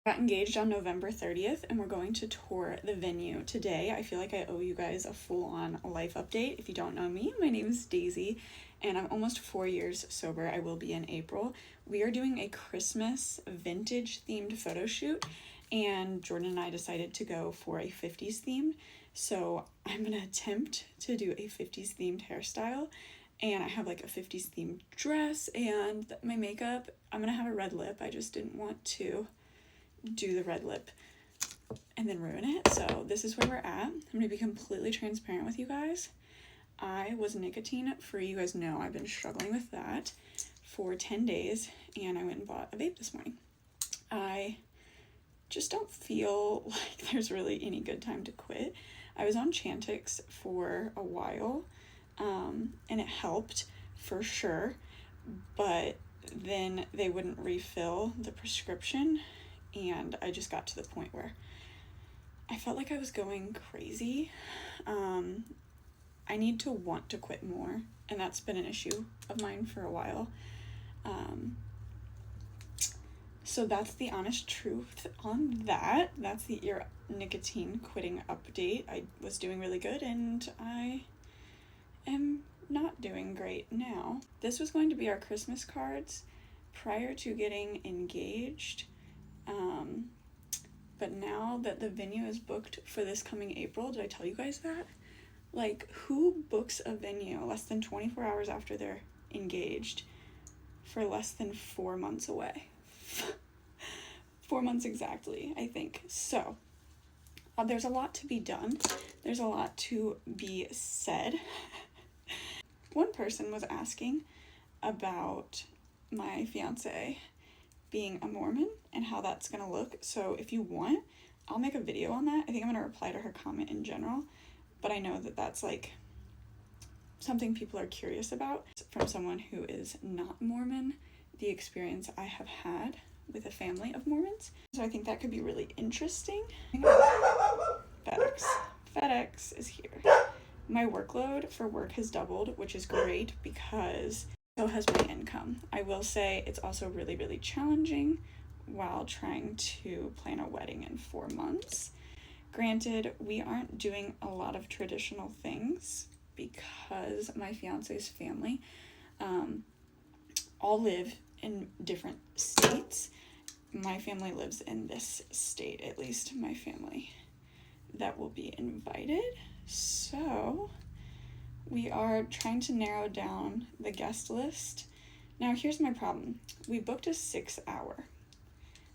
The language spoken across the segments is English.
Got engaged on November 30th and we're going to tour the venue today. I feel like I owe you guys a full-on life update. If you don't know me, my name is Daisy and I'm almost 4 years sober. I will be in April. We are doing a Christmas vintage themed photo shoot and Jordan and I decided to go for a 50s theme. So I'm gonna attempt to do a 50s themed hairstyle, and I have like a 50s themed dress and my makeup. I'm gonna have a red lip. I just didn't want to do the red lip and then ruin it. So this is where we're at. I'm gonna be completely transparent with you guys. I was nicotine free. You guys know I've been struggling with that for 10 days and I went and bought a vape this morning. I just don't feel like there's really any good time to quit. I was on Chantix for a while and it helped for sure, but then they wouldn't refill the prescription and I just got to the point where I felt like I was going crazy. I need to want to quit more, and that's been an issue of mine for a while. So that's the honest truth on that. That's your nicotine quitting update. I was doing really good and I am not doing great now. This was going to be our Christmas cards prior to getting engaged. But now that the venue is booked for this coming April, did I tell you guys that? Like, who books a venue less than 24 hours after they're engaged for less than 4 months away? 4 months exactly, I think. So, there's a lot to be done. There's a lot to be said. One person was asking about my fiance being a Mormon and how that's gonna look. So if you want, I'll make a video on that. I think I'm gonna reply to her comment in general, but I know that that's like something people are curious about. From someone who is not Mormon, the experience I have had with a family of Mormons. So I think that could be really interesting. FedEx is here. My workload for work has doubled, which is great because so has my income. I will say it's also really, really challenging while trying to plan a wedding in 4 months. Granted, we aren't doing a lot of traditional things because my fiance's family all live in different states. My family lives in this state, at least my family that will be invited. So we are trying to narrow down the guest list. Now here's my problem. We booked a 6 hour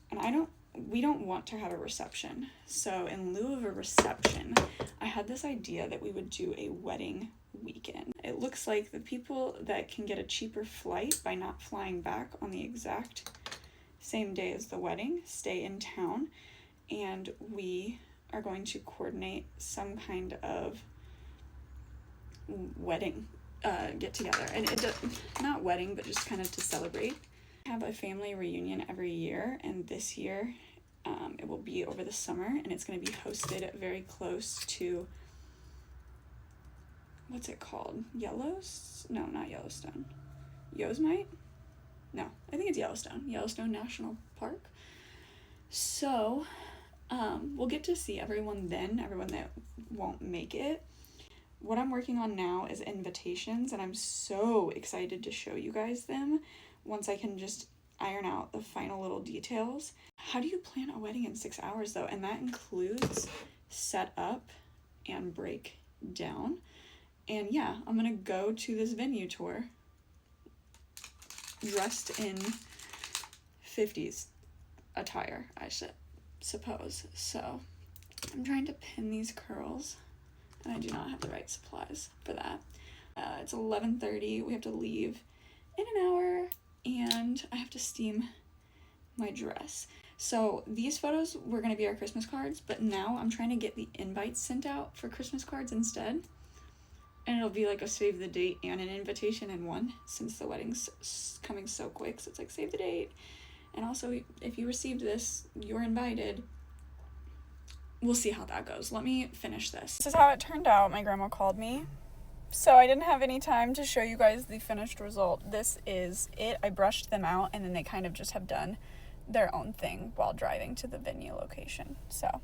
and we don't want to have a reception. So in lieu of a reception, I had this idea that we would do a wedding weekend. It looks like the people that can get a cheaper flight by not flying back on the exact same day as the wedding stay in town, and we are going to coordinate some kind of wedding get together, and not wedding, but just kind of to celebrate. I have a family reunion every year, and this year it will be over the summer, and it's going to be hosted very close to, what's it called? No, not Yellowstone. Yosemite? No, I think it's Yellowstone National Park. So we'll get to see everyone that won't make it. What I'm working on now is invitations, and I'm so excited to show you guys them once I can just iron out the final little details. How do you plan a wedding in 6 hours though? And that includes set up and break down. And yeah, I'm gonna go to this venue tour dressed in 50s attire, I suppose. So I'm trying to pin these curls, and I do not have the right supplies for that. It's 11:30. We have to leave in an hour, and I have to steam my dress. So these photos were going to be our Christmas cards, but now I'm trying to get the invites sent out for Christmas cards instead. And it'll be like a save the date and an invitation in one, since the wedding's coming so quick. So it's like save the date. And also, if you received this, you're invited. We'll see how that goes. Let me finish this. This is how it turned out. My grandma called me, so I didn't have any time to show you guys the finished result. This is it. I brushed them out, and then they kind of just have done their own thing while driving to the venue location. So